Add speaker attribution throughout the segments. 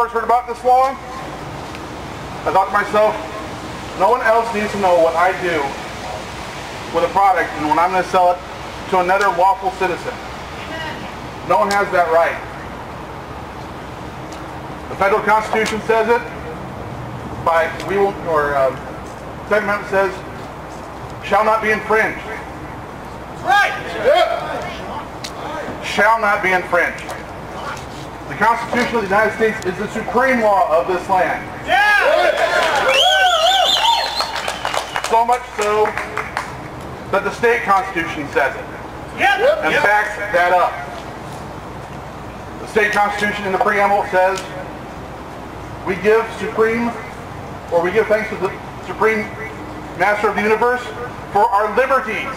Speaker 1: first heard about this law, I thought to myself, no one else needs to know what I do with a product and when I'm going to sell it to another lawful citizen. No one has that right. The federal Constitution says it. Second Amendment says, shall not be infringed.
Speaker 2: Right.
Speaker 1: Shall not be infringed. The Constitution of the United States is the supreme law of this land. So much so that the state constitution says it. And backs that up. The state constitution in the preamble says, we give thanks to the supreme master of the universe for our liberties.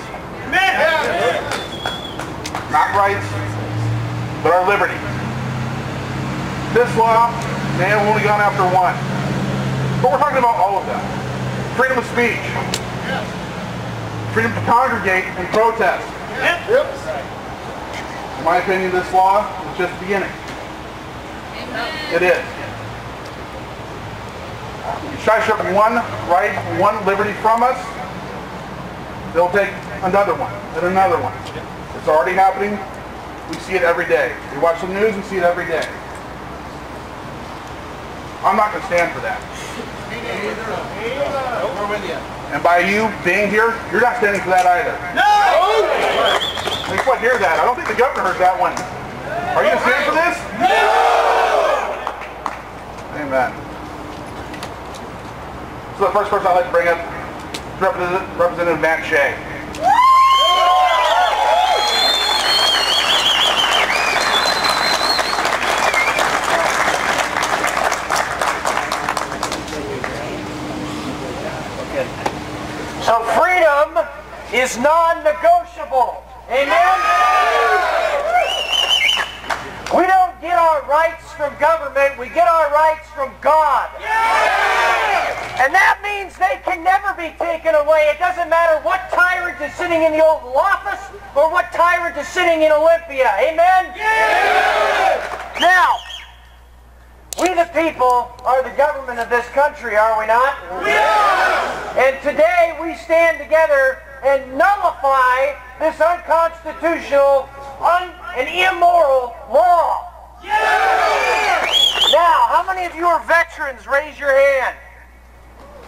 Speaker 1: Not rights, but our liberties. This law may have only gone after one, but we're talking about all of them. Freedom of speech, freedom to congregate and protest. In my opinion, this law is just the beginning. It is. You try to strip one right, one liberty from us, they'll take another one and another one. It's already happening. We see it every day. We watch the news and see it every day. I'm not going to stand for that.
Speaker 2: We're with you.
Speaker 1: And by you being here, you're not standing for that either.
Speaker 2: No!
Speaker 1: Think what hear that. I don't think the governor heard that one. Are you going to stand for this?
Speaker 2: No!
Speaker 1: Amen. So the first person I'd like to bring up is Representative Matt Shea.
Speaker 3: So freedom is non-negotiable. Amen? We don't get our rights from government, we get our rights from God. And that means they can never be taken away. It doesn't matter what tyrant is sitting in the Oval Office or what tyrant is sitting in Olympia. Amen? Now, we the people are the government of this country, are we not? And today we stand together and nullify this unconstitutional and immoral law. Now, how many of you are veterans? Raise your hand.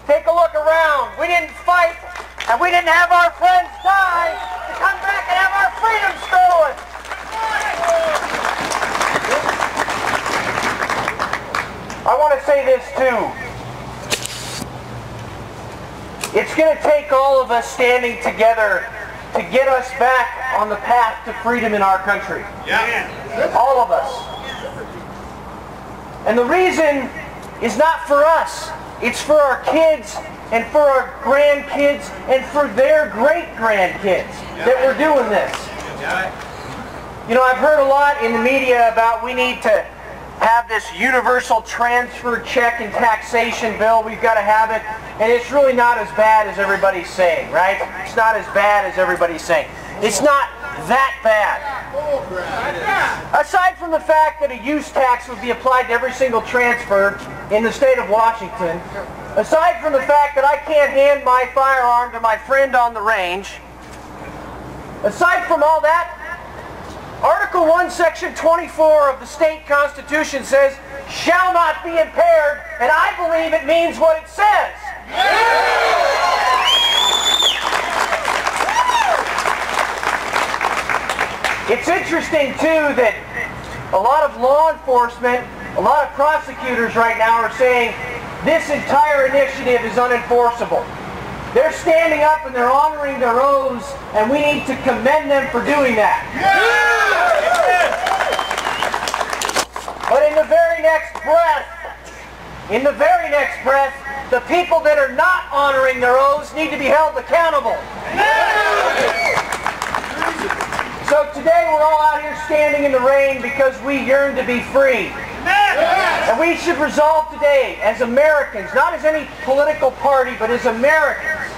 Speaker 3: Take a look around. We didn't fight and we didn't have our friends die to come back and have our freedom stolen. I want to say this too. It's going to take all of us standing together to get us back on the path to freedom in our country. All of us. And the reason is not for us. It's for our kids and for our grandkids and for their great-grandkids that we're doing this. You know, I've heard a lot in the media about we need to have this universal transfer check and taxation bill. We've got to have it. And it's really not as bad as everybody's saying, right? It's not as bad as everybody's saying. It's not that bad. Aside from the fact that a use tax would be applied to every single transfer in the state of Washington, aside from the fact that I can't hand my firearm to my friend on the range, aside from all that, Article 1, Section 24 of the state constitution says, shall not be impaired, and I believe it means what it says. It's interesting, too, that a lot of law enforcement, a lot of prosecutors right now are saying this entire initiative is unenforceable. They're standing up and they're honoring their oaths, and we need to commend them for doing that. But in the very next breath, the people that are not honoring their oaths need to be held accountable. So today we're all out here standing in the rain because we yearn to be free. And we should resolve today as Americans, not as any political party, but as Americans,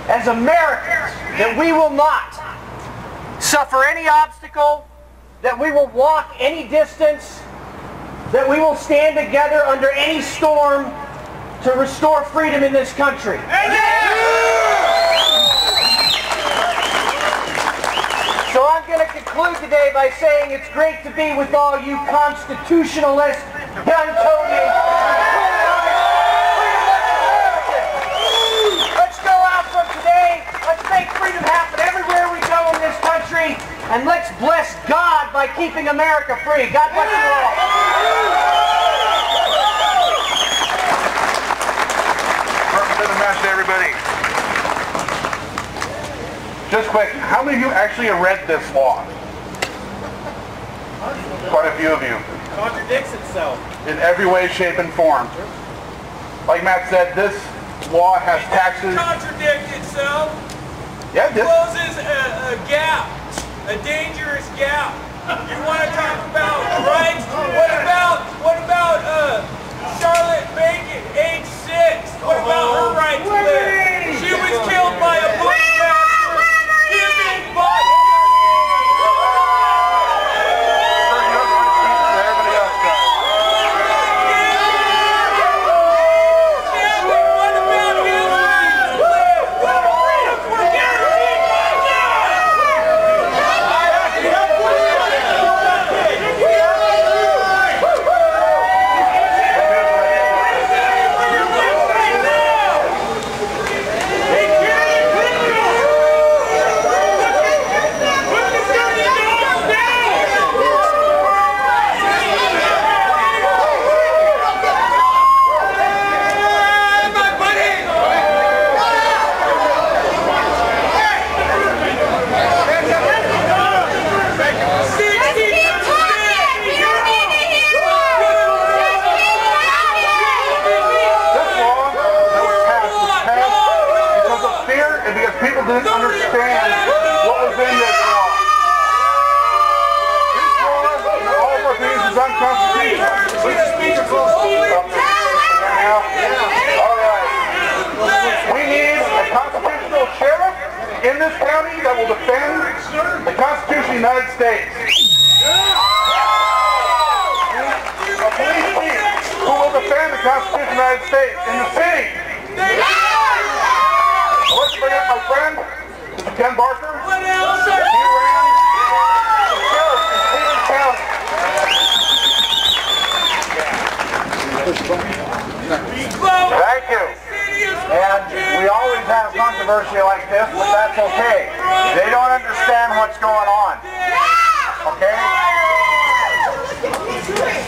Speaker 3: that we will not suffer any obstacle, that we will walk any distance that we will stand together under any storm to restore freedom in this country. So I'm going to conclude today by saying it's great to be with all you constitutionalist, gun-toting, let's go out from today. Let's make freedom happen everywhere we go in this country. And let's bless God by keeping America free. God bless you all.
Speaker 1: Welcome to the mess, everybody. Just quick, how many of you actually have read this law? Quite a few of you.
Speaker 2: Contradicts itself.
Speaker 1: In every way, shape, and form. Like Matt said, this law has taxes.
Speaker 4: Contradict itself.
Speaker 1: Yeah, this.
Speaker 4: Closes a gap. A dangerous gap. You want to talk about rights? What about Charlotte Bacon, age 6? What about her right to live? She was killed by a bushmaster. Giving body.
Speaker 1: Everybody else does.
Speaker 4: What about his right to live? What freedoms were guaranteed right now?
Speaker 1: People didn't understand what was in this law. This law, all of our things is unconstitutional. Alright. We need a constitutional sheriff in this county that will defend the Constitution of the United States. A police chief who will defend the Constitution of the United States in the city. Let's bring up my friend, Mr. Ken Barker.
Speaker 4: What else?
Speaker 1: He ran the sheriff in Cleveland County. Thank you. And we always have controversy like this, but that's okay. They don't understand what's going on. Okay?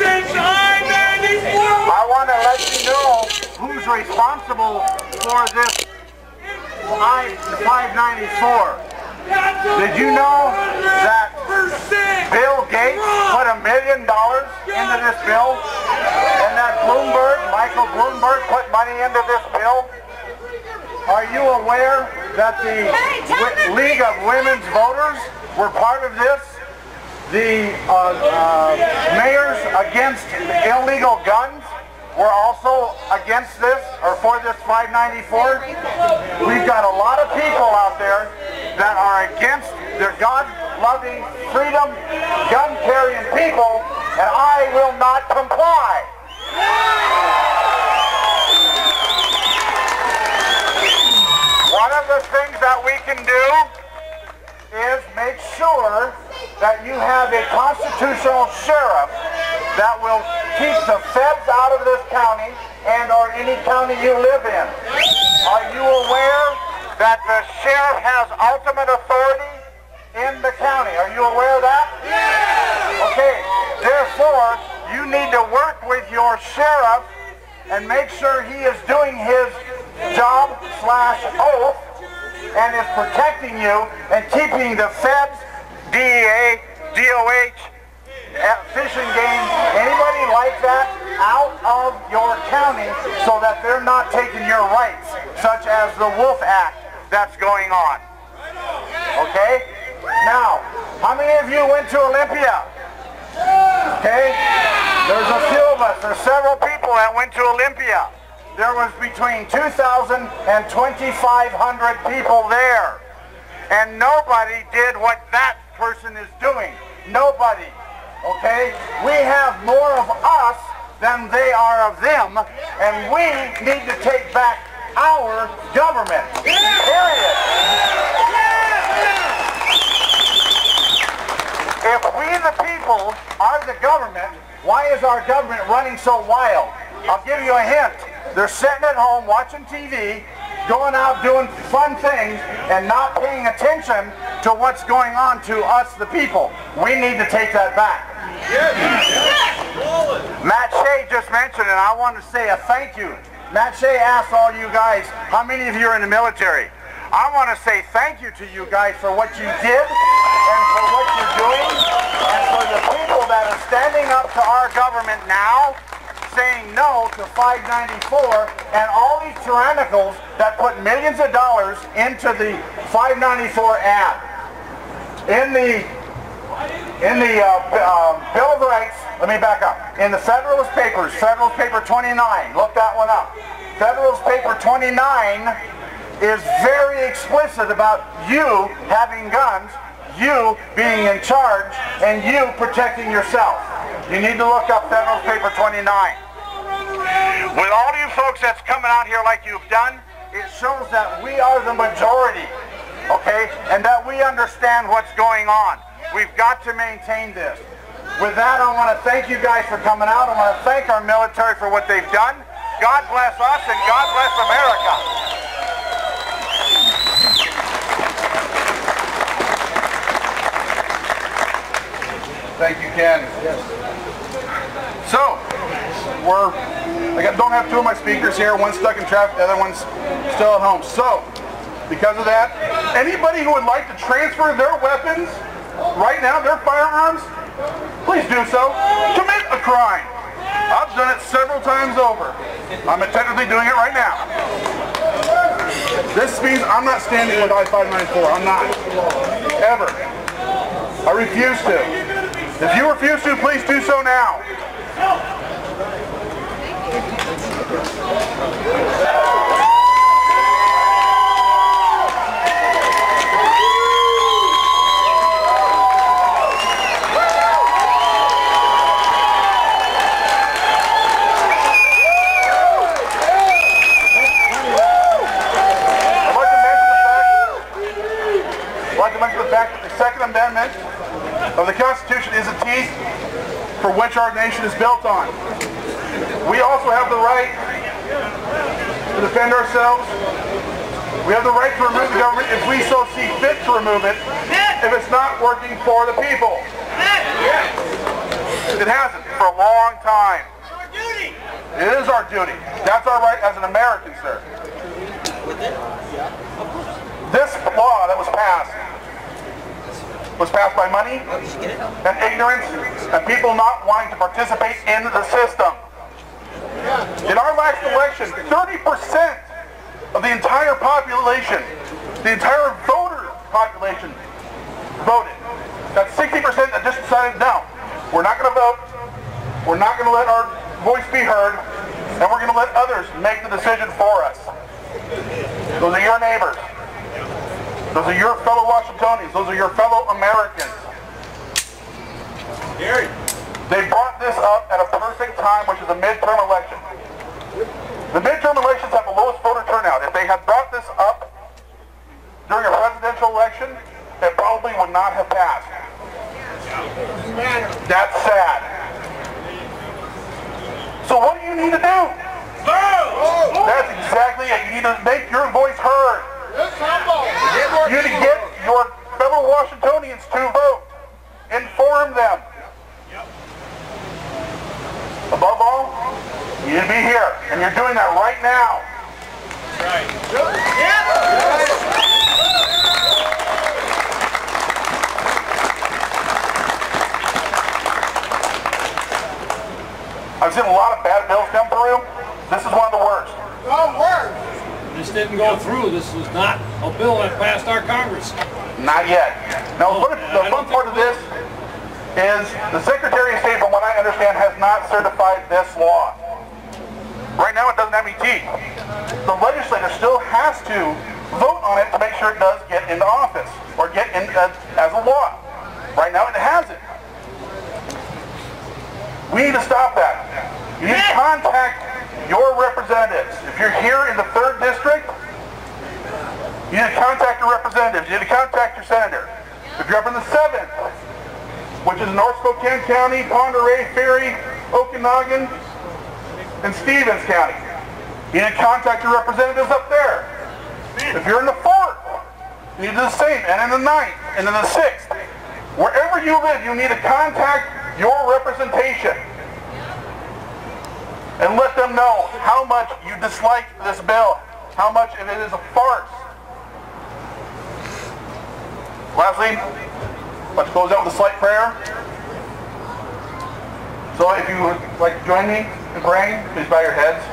Speaker 4: Since I-94.
Speaker 1: I want to let you know who's responsible for this i594. Did you know that Bill Gates put $1 million into this bill? And that Michael Bloomberg put money into this bill? Are you aware that the League of Women's Voters were part of this? The mayors against illegal guns were also against this, or for this 594. We've got a lot of people out there that are against their God-loving, freedom, gun-carrying people, and I will not comply. One of the things that we can do is make sure that you have a constitutional sheriff that will keep the feds out of this county and or any county you live in. Are you aware that the sheriff has ultimate authority in the county? Are you aware of that? Yes! Okay, therefore, you need to work with your sheriff and make sure he is doing his job/oath and is protecting you and keeping the feds, DEA, DOH, Fish and Game, anybody like that out of your county so that they're not taking your rights, such as the Wolf Act that's going on. Okay? Now, how many of you went to Olympia? Okay? There's a few of us. There's several people that went to Olympia. There was between 2,000 and 2,500 people there. And nobody did what that person is doing. Nobody. okay? We have more of us than they are of them, and we need to take back our government. Period. If we the people are the government, why is our government running so wild? I'll give you a hint. They're sitting at home watching TV, going out doing fun things, and not paying attention to what's going on to us the people. We need to take that back. Matt Shea just mentioned, and I want to say a thank you. Matt Shea asked all you guys, how many of you are in the military? I want to say thank you to you guys for what you did and for what you're doing, and for the people that are standing up to our government now, saying no to 594, and all these tyrannicals that put millions of dollars into the 594 ad. In the Bill of Rights, let me back up. In the Federalist Papers, Federalist Paper 29, look that one up. Federalist Paper 29 is very explicit about you having guns, you being in charge, and you protecting yourself. You need to look up Federalist Paper 29. With all you folks that's coming out here like you've done, it shows that we are the majority, okay? And that we understand what's going on. We've got to maintain this. With that, I want to thank you guys for coming out. I want to thank our military for what they've done. God bless us and God bless America. Thank you, Ken. Yes. So, I don't have two of my speakers here. One's stuck in traffic, the other one's still at home. So, because of that, anybody who would like to transfer their weapons right now, their firearms, please do so. Commit a crime. I've done it several times over. I'm technically doing it right now. This means I'm not standing with i594. I'm not. Ever. I refuse to. If you refuse to, please do so now. Amendment of the Constitution is a teeth for which our nation is built on. We also have the right to defend ourselves. We have the right to remove the government if we so see fit to remove it, if it's not working for the people. It hasn't for a long time. It is our duty. That's our right as an American, sir. This law that was passed by money and ignorance and people not wanting to participate in the system. In our last election, 30% of the entire population, the entire voter population voted. That's 60% that just decided, no, we're not going to vote, we're not going to let our voice be heard, and we're going to let others make the decision for us. Those are your neighbors. Those are your fellow Washingtonians. Those are your fellow Americans. Gary. They brought this up at a perfect time, which is a midterm election. The midterm elections have the lowest voter turnout. If they had brought this up during a presidential election, it probably would not have passed. That's sad. So what do you need to do? That's exactly it. You need to make your voice heard. You need to get your fellow Washingtonians to vote. Inform them. Above all, you need to be here. And you're doing that right now. Right. I've seen a lot of bad bills come through. This is one of the worst.
Speaker 2: Oh, worse.
Speaker 5: This didn't go through. This was not a bill that passed our Congress.
Speaker 1: Not yet. Now, the fun part of this is the Secretary of State, from what I understand, has not certified this law. Right now, it doesn't have any teeth. The legislature still has to vote on it to make sure it does get into office or get in as a law. Right now, it hasn't. need to stop that. You need to contact your representatives. If you're here in the 3rd District, you need to contact your representatives. You need to contact your senator. If you're up in the 7th, which is North Spokane County, Ponderay, Ferry, Okanagan, and Stevens County, you need to contact your representatives up there. If you're in the 4th, you need to do the same, and in the 9th, and in the 6th. Wherever you live, you need to contact your representation and let them know how much you dislike this bill, how much of it is a farce. Lastly, let's close out with a slight prayer. So if you would like to join me in praying, please bow your heads.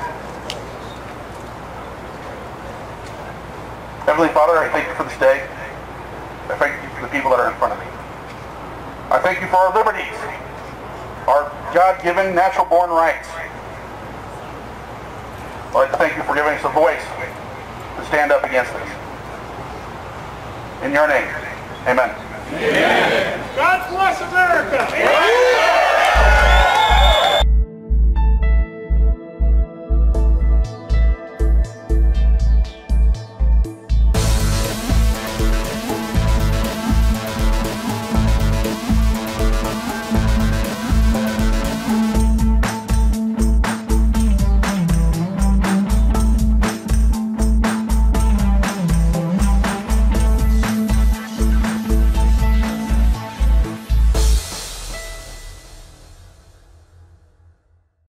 Speaker 1: Heavenly Father, I thank you for this day. I thank you for the people that are in front of me. I thank you for our liberties, our God-given, natural-born rights. I'd like to thank you for giving us a voice to stand up against this. In your name, amen.
Speaker 2: Amen.